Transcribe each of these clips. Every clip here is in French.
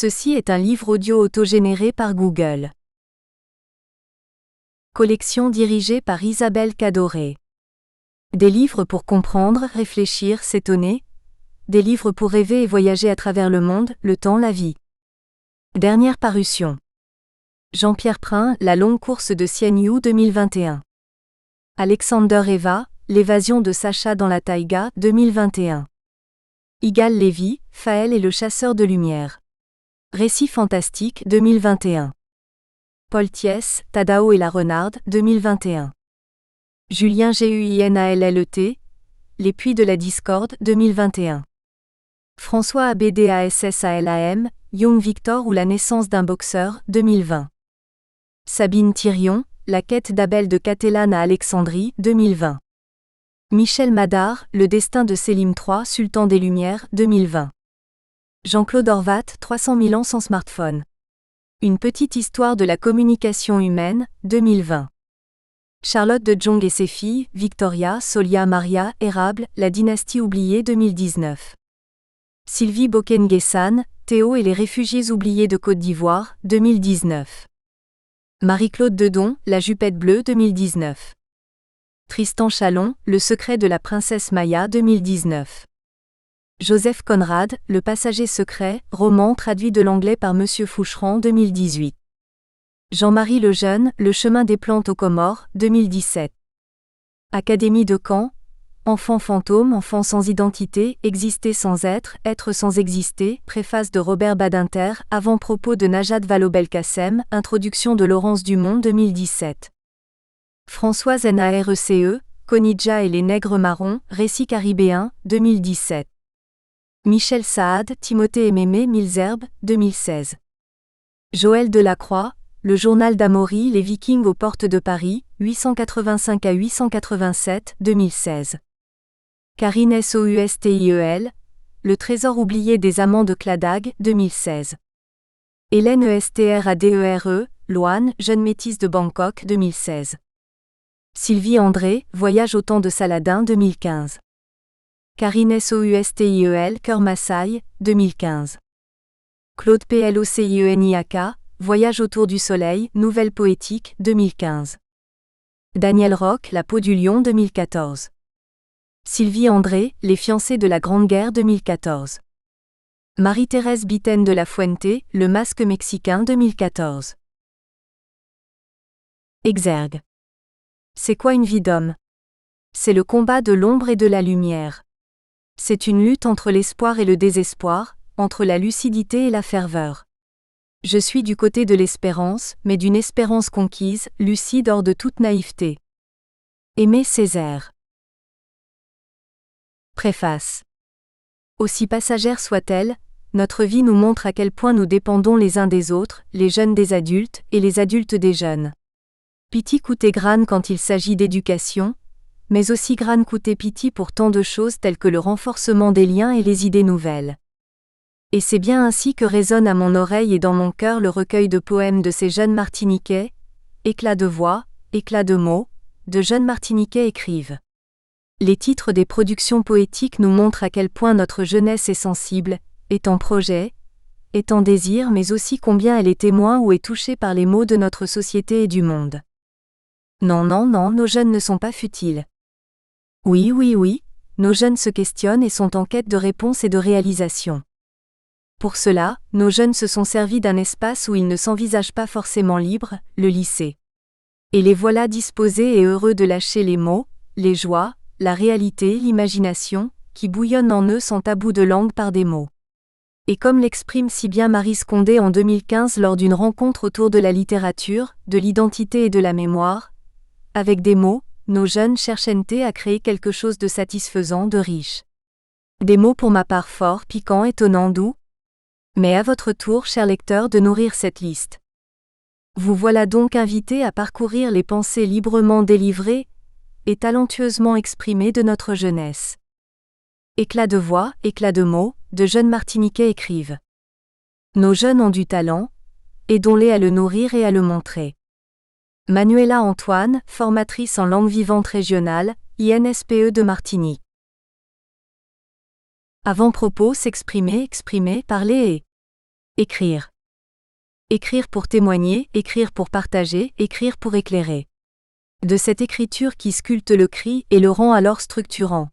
Ceci est un livre audio autogénéré par Google. Collection dirigée par Isabelle Cadoré. Des livres pour comprendre, réfléchir, s'étonner. Des livres pour rêver et voyager à travers le monde, le temps, la vie. Dernière parution. Jean-Pierre Prin, La longue course de Sian Yu 2021. Alexander Eva, L'évasion de Sacha dans la taïga 2021. Igal Levy, Faël et le chasseur de lumière. Récit fantastique 2021. Paul Thiès, Tadao et la renarde 2021. Julien Guinallet, Les puits de la discorde 2021. François Abdassalam, Young Victor ou la naissance d'un boxeur 2020. Sabine Thirion, La quête d'Abel de Catelane à Alexandrie 2020. Michel Madar, Le destin de Sélim III, sultan des Lumières 2020. Jean-Claude Horvat, 300 000 ans sans smartphone. Une petite histoire de la communication humaine, 2020. Charlotte de Jong et ses filles, Victoria, Solia Maria, Érable, La dynastie oubliée 2019. Sylvie Bokenguessan, Théo et les réfugiés oubliés de Côte d'Ivoire, 2019. Marie-Claude Dedon, La jupette bleue 2019. Tristan Chalon, Le secret de la princesse Maya 2019. Joseph Conrad, Le passager secret, roman traduit de l'anglais par Monsieur Foucheran 2018. Jean-Marie Lejeune, Le chemin des plantes aux Comores 2017. Académie de Caen, Enfant fantôme, enfant sans identité, exister sans être, être sans exister, préface de Robert Badinter, avant-propos de Najat Vallaud-Belkacem, introduction de Laurence Dumont 2017. Françoise Narece, Konidja et les nègres marrons, récit caribéen, 2017. Michel Saad, Timothée et Mémé Milzerbe, 2016. Joël Delacroix, Le journal d'Amaury, Les Vikings aux portes de Paris, 885 à 887, 2016. Karine Soustiel, Le trésor oublié des amants de Cladag, 2016. Hélène Estradere, Loane, jeune métisse de Bangkok, 2016. Sylvie André, Voyage au temps de Saladin, 2015. Karine Soustiel, Cœur Maasai, 2015. Claude Plocieniaka, Voyage autour du soleil, Nouvelle poétique, 2015. Daniel Roch, La peau du lion, 2014. Sylvie André, Les fiancés de la Grande Guerre, 2014. Marie-Thérèse Bitten de la Fuente, Le masque mexicain, 2014. Exergue. C'est quoi une vie d'homme? C'est le combat de l'ombre et de la lumière. C'est une lutte entre l'espoir et le désespoir, entre la lucidité et la ferveur. Je suis du côté de l'espérance, mais d'une espérance conquise, lucide hors de toute naïveté. Aimé Césaire. Préface. Aussi passagère soit-elle, notre vie nous montre à quel point nous dépendons les uns des autres, les jeunes des adultes, et les adultes des jeunes. Piti coûté grane quand il s'agit d'éducation, mais aussi grane coûté piti pour tant de choses telles que le renforcement des liens et les idées nouvelles. Et c'est bien ainsi que résonne à mon oreille et dans mon cœur le recueil de poèmes de ces jeunes Martiniquais, éclats de voix, éclats de mots, de jeunes Martiniquais écrivent. Les titres des productions poétiques nous montrent à quel point notre jeunesse est sensible, est en projet, est en désir mais aussi combien elle est témoin ou est touchée par les maux de notre société et du monde. Non, nos jeunes ne sont pas futiles. Oui, nos jeunes se questionnent et sont en quête de réponses et de réalisations. Pour cela, nos jeunes se sont servis d'un espace où ils ne s'envisagent pas forcément libres, le lycée. Et les voilà disposés et heureux de lâcher les mots, les joies, la réalité, l'imagination, qui bouillonnent en eux sans tabou de langue par des mots. Et comme l'exprime si bien Marie Scondé en 2015 lors d'une rencontre autour de la littérature, de l'identité et de la mémoire, avec des mots, nos jeunes cherchent à créer quelque chose de satisfaisant, de riche. Des mots pour ma part forts, piquants, étonnants, doux. Mais à votre tour, chers lecteurs, de nourrir cette liste. Vous voilà donc invités à parcourir les pensées librement délivrées et talentueusement exprimées de notre jeunesse. Éclat de voix, éclat de mots, de jeunes Martiniquais écrivent. Nos jeunes ont du talent, aidons-les à le nourrir et à le montrer. Manuela Antoine, formatrice en langue vivante régionale, INSPE de Martinique. Avant-propos, s'exprimer, exprimer, parler et Écrire. Écrire pour témoigner, écrire pour partager, écrire pour éclairer. De cette écriture qui sculpte le cri et le rend alors structurant.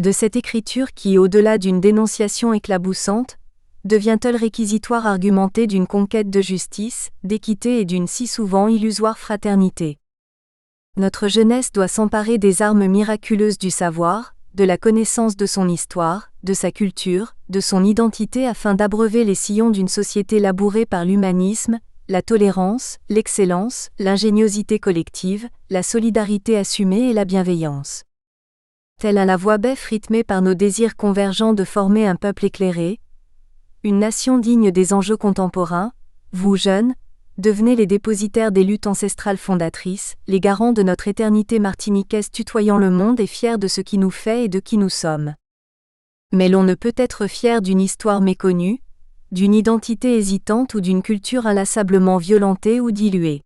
De cette écriture qui, au-delà d'une dénonciation éclaboussante, devient-elle réquisitoire argumenté d'une conquête de justice, d'équité et d'une si souvent illusoire fraternité. Notre jeunesse doit s'emparer des armes miraculeuses du savoir, de la connaissance de son histoire, de sa culture, de son identité afin d'abreuver les sillons d'une société labourée par l'humanisme, la tolérance, l'excellence, l'ingéniosité collective, la solidarité assumée et la bienveillance. Telle à la voix bef rythmée par nos désirs convergents de former un peuple éclairé, une nation digne des enjeux contemporains, vous jeunes, devenez les dépositaires des luttes ancestrales fondatrices, les garants de notre éternité martiniquaise tutoyant le monde et fiers de ce qui nous fait et de qui nous sommes. Mais l'on ne peut être fier d'une histoire méconnue, d'une identité hésitante ou d'une culture inlassablement violentée ou diluée.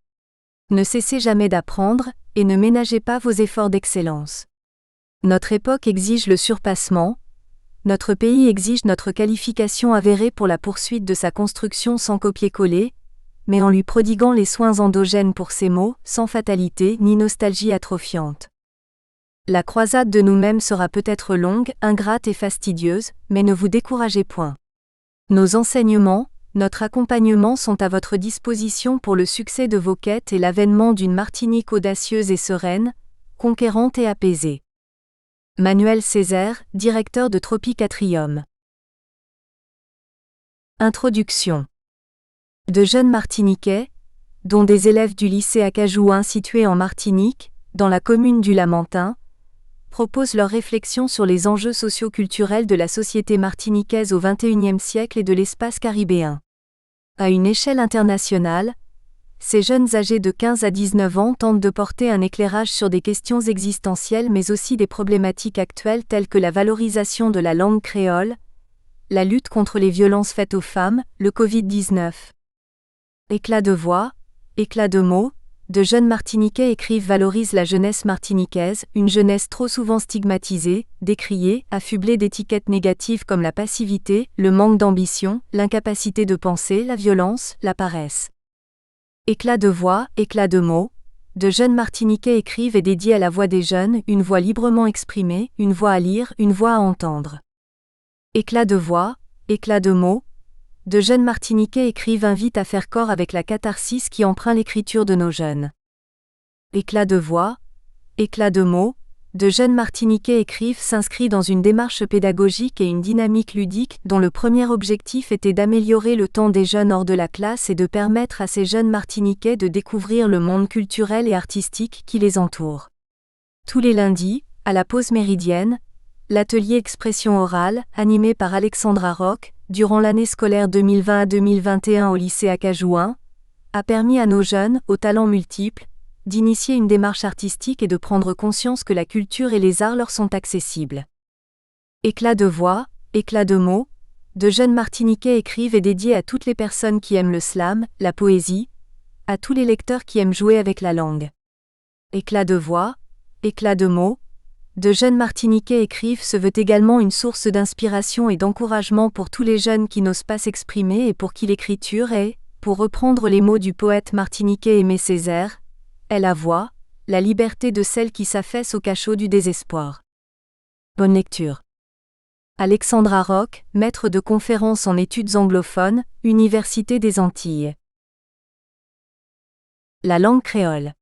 Ne cessez jamais d'apprendre, et ne ménagez pas vos efforts d'excellence. Notre époque exige le surpassement, notre pays exige notre qualification avérée pour la poursuite de sa construction sans copier-coller, mais en lui prodiguant les soins endogènes pour ses mots, sans fatalité ni nostalgie atrophiante. La croisade de nous-mêmes sera peut-être longue, ingrate et fastidieuse, mais ne vous découragez point. Nos enseignements, notre accompagnement sont à votre disposition pour le succès de vos quêtes et l'avènement d'une Martinique audacieuse et sereine, conquérante et apaisée. Manuel Césaire, directeur de Tropicatrium. Introduction. De jeunes Martiniquais, dont des élèves du lycée Acajouin situé en Martinique, dans la commune du Lamentin, proposent leurs réflexions sur les enjeux socio-culturels de la société martiniquaise au XXIe siècle et de l'espace caribéen. À une échelle internationale, ces jeunes âgés de 15 à 19 ans tentent de porter un éclairage sur des questions existentielles mais aussi des problématiques actuelles telles que la valorisation de la langue créole, la lutte contre les violences faites aux femmes, le Covid-19. Éclat de voix, éclat de mots, de jeunes Martiniquais écrivent valorisent la jeunesse martiniquaise, une jeunesse trop souvent stigmatisée, décriée, affublée d'étiquettes négatives comme la passivité, le manque d'ambition, l'incapacité de penser, la violence, la paresse. Éclat de voix, éclat de mots, de jeunes Martiniquais écrivent et dédient à la voix des jeunes, une voix librement exprimée, une voix à lire, une voix à entendre. Éclat de voix, éclat de mots, de jeunes Martiniquais écrivent invitent à faire corps avec la catharsis qui empreint l'écriture de nos jeunes. Éclat de voix, éclat de mots, de jeunes Martiniquais écrivent s'inscrit dans une démarche pédagogique et une dynamique ludique dont le premier objectif était d'améliorer le temps des jeunes hors de la classe et de permettre à ces jeunes Martiniquais de découvrir le monde culturel et artistique qui les entoure. Tous les lundis, à la pause méridienne, l'atelier expression orale, animé par Alexandra Roch, durant l'année scolaire 2020 à 2021 au lycée Acajouin, a permis à nos jeunes, aux talents multiples, d'initier une démarche artistique et de prendre conscience que la culture et les arts leur sont accessibles. Éclat de voix, éclat de mots, de jeunes Martiniquais écrivent et dédiés à toutes les personnes qui aiment le slam, la poésie, à tous les lecteurs qui aiment jouer avec la langue. Éclat de voix, éclat de mots, de jeunes Martiniquais écrivent se veut également une source d'inspiration et d'encouragement pour tous les jeunes qui n'osent pas s'exprimer et pour qui l'écriture est, pour reprendre les mots du poète martiniquais Aimé Césaire, est la voix, la liberté de celle qui s'affaisse au cachot du désespoir. Bonne lecture. Alexandra Roch, maître de conférences en études anglophones, Université des Antilles. La langue créole.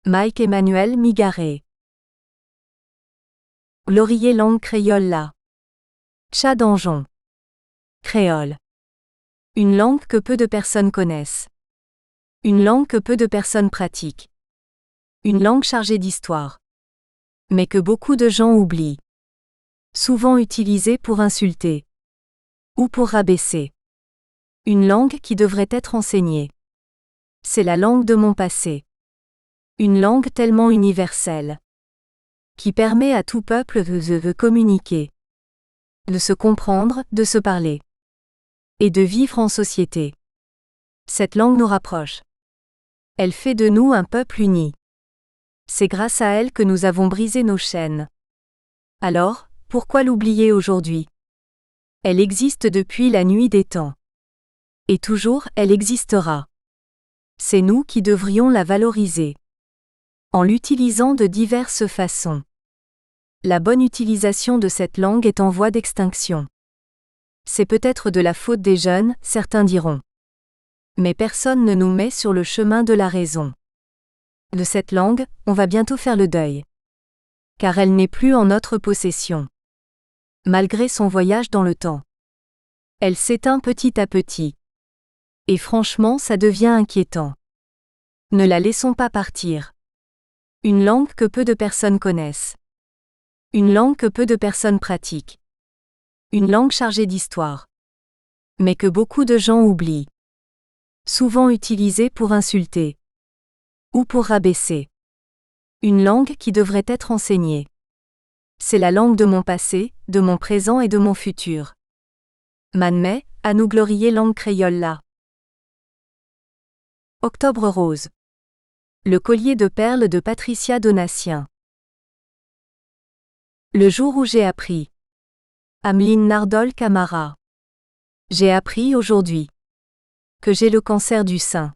Mike Emmanuel Migaré. Laurier langue créole là. Chat d'Anjon. Créole. Une langue que peu de personnes connaissent. Une langue que peu de personnes pratiquent. Une langue chargée d'histoire. Mais que beaucoup de gens oublient. Souvent utilisée pour insulter. Ou pour rabaisser. Une langue qui devrait être enseignée. C'est la langue de mon passé. Une langue tellement universelle. Qui permet à tout peuple de communiquer. De se comprendre, de se parler. Et de vivre en société. Cette langue nous rapproche. Elle fait de nous un peuple uni. C'est grâce à elle que nous avons brisé nos chaînes. Alors, pourquoi l'oublier aujourd'hui ? Elle existe depuis la nuit des temps. Et toujours, elle existera. C'est nous qui devrions la valoriser. En l'utilisant de diverses façons. La bonne utilisation de cette langue est en voie d'extinction. C'est peut-être de la faute des jeunes, certains diront. Mais personne ne nous met sur le chemin de la raison. De cette langue, on va bientôt faire le deuil. Car elle n'est plus en notre possession. Malgré son voyage dans le temps. Elle s'éteint petit à petit. Et franchement, ça devient inquiétant. Ne la laissons pas partir. Une langue que peu de personnes connaissent. Une langue que peu de personnes pratiquent. Une langue chargée d'histoire. Mais que beaucoup de gens oublient. Souvent utilisée pour insulter. Ou pour rabaisser. Une langue qui devrait être enseignée. C'est la langue de mon passé, de mon présent et de mon futur. Manmé, à nous glorier langue créole là. Octobre rose. Le collier de perles de Patricia Donatien. Le jour où j'ai appris. Ameline Nardol Camara. J'ai appris aujourd'hui que j'ai le cancer du sein.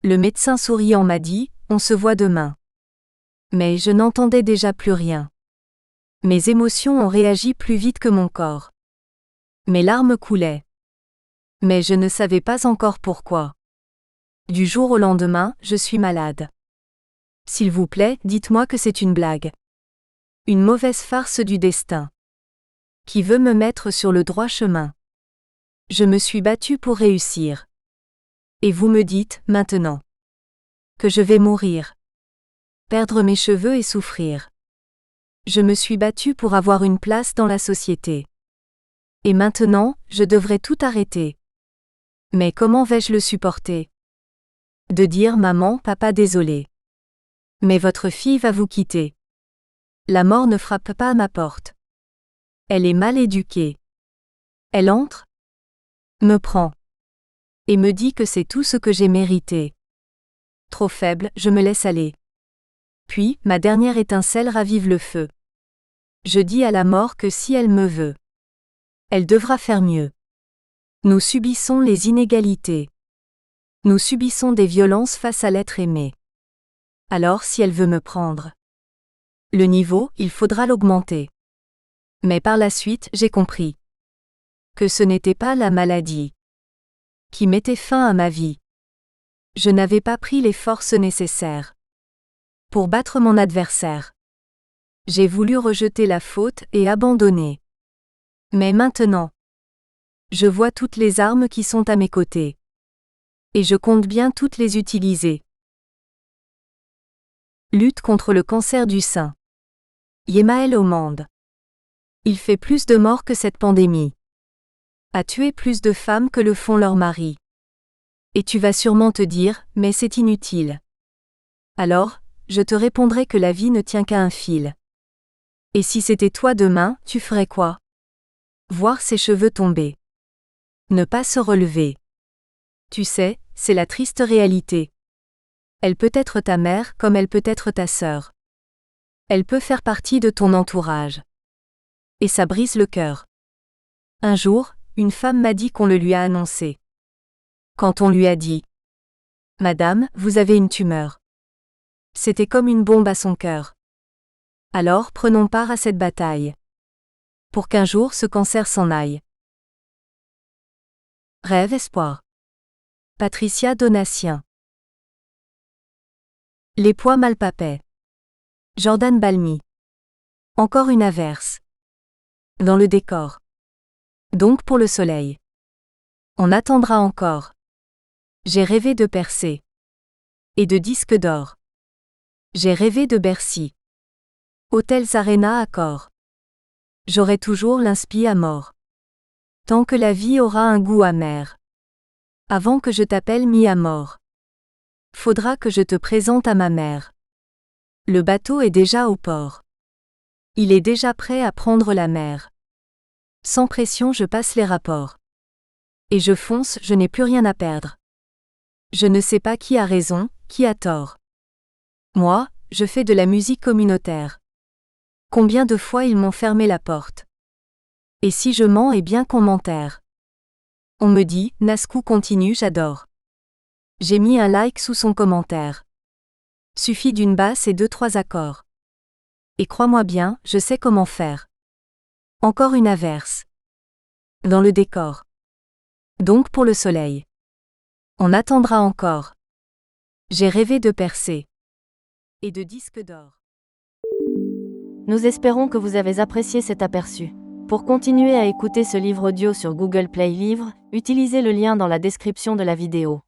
Le médecin souriant m'a dit, on se voit demain. Mais je n'entendais déjà plus rien. Mes émotions ont réagi plus vite que mon corps. Mes larmes coulaient. Mais je ne savais pas encore pourquoi. Du jour au lendemain, je suis malade. S'il vous plaît, dites-moi que c'est une blague. Une mauvaise farce du destin. Qui veut me mettre sur le droit chemin. Je me suis battue pour réussir. Et vous me dites, maintenant, que je vais mourir. Perdre mes cheveux et souffrir. Je me suis battue pour avoir une place dans la société. Et maintenant, je devrais tout arrêter. Mais comment vais-je le supporter? De dire maman, papa désolé. Mais votre fille va vous quitter. La mort ne frappe pas à ma porte. Elle est mal éduquée. Elle entre, me prend. Et me dit que c'est tout ce que j'ai mérité. Trop faible, je me laisse aller. Puis, ma dernière étincelle ravive le feu. Je dis à la mort que si elle me veut, elle devra faire mieux. Nous subissons les inégalités. Nous subissons des violences face à l'être aimé. Alors si elle veut me prendre, le niveau, il faudra l'augmenter. Mais par la suite, j'ai compris que ce n'était pas la maladie qui mettait fin à ma vie. Je n'avais pas pris les forces nécessaires pour battre mon adversaire. J'ai voulu rejeter la faute et abandonner. Mais maintenant, je vois toutes les armes qui sont à mes côtés. Et je compte bien toutes les utiliser. Lutte contre le cancer du sein. Yemael Omand. Il fait plus de morts que cette pandémie. A tué plus de femmes que le font leurs maris. Et tu vas sûrement te dire, mais c'est inutile. Alors, je te répondrai que la vie ne tient qu'à un fil. Et si c'était toi demain, tu ferais quoi? Voir ses cheveux tomber. Ne pas se relever. Tu sais, c'est la triste réalité. Elle peut être ta mère comme elle peut être ta sœur. Elle peut faire partie de ton entourage. Et ça brise le cœur. Un jour, une femme m'a dit qu'on le lui a annoncé. Quand on lui a dit « Madame, vous avez une tumeur », c'était comme une bombe à son cœur. Alors prenons part à cette bataille. Pour qu'un jour ce cancer s'en aille. Rêve espoir. Patricia Donatien. Les pois malpapais. Jordan Balmy. Encore une averse. Dans le décor. Donc pour le soleil. On attendra encore. J'ai rêvé de percer. Et de disques d'or. J'ai rêvé de Bercy. Hôtels Arena Accor. J'aurai toujours l'inspi à mort. Tant que la vie aura un goût amer. Avant que je t'appelle mis à mort. Faudra que je te présente à ma mère. Le bateau est déjà au port. Il est déjà prêt à prendre la mer. Sans pression je passe les rapports. Et je fonce, je n'ai plus rien à perdre. Je ne sais pas qui a raison, qui a tort. Moi, je fais de la musique communautaire. Combien de fois ils m'ont fermé la porte. Et si je mens, eh bien qu'on m'enterre. On me dit, Nascou continue, j'adore. J'ai mis un like sous son commentaire. Suffit d'une basse et 2-3 accords. Et crois-moi bien, je sais comment faire. Encore une averse. Dans le décor. Donc pour le soleil. On attendra encore. J'ai rêvé de percer. Et de disques d'or. Nous espérons que vous avez apprécié cet aperçu. Pour continuer à écouter ce livre audio sur Google Play Livres, utilisez le lien dans la description de la vidéo.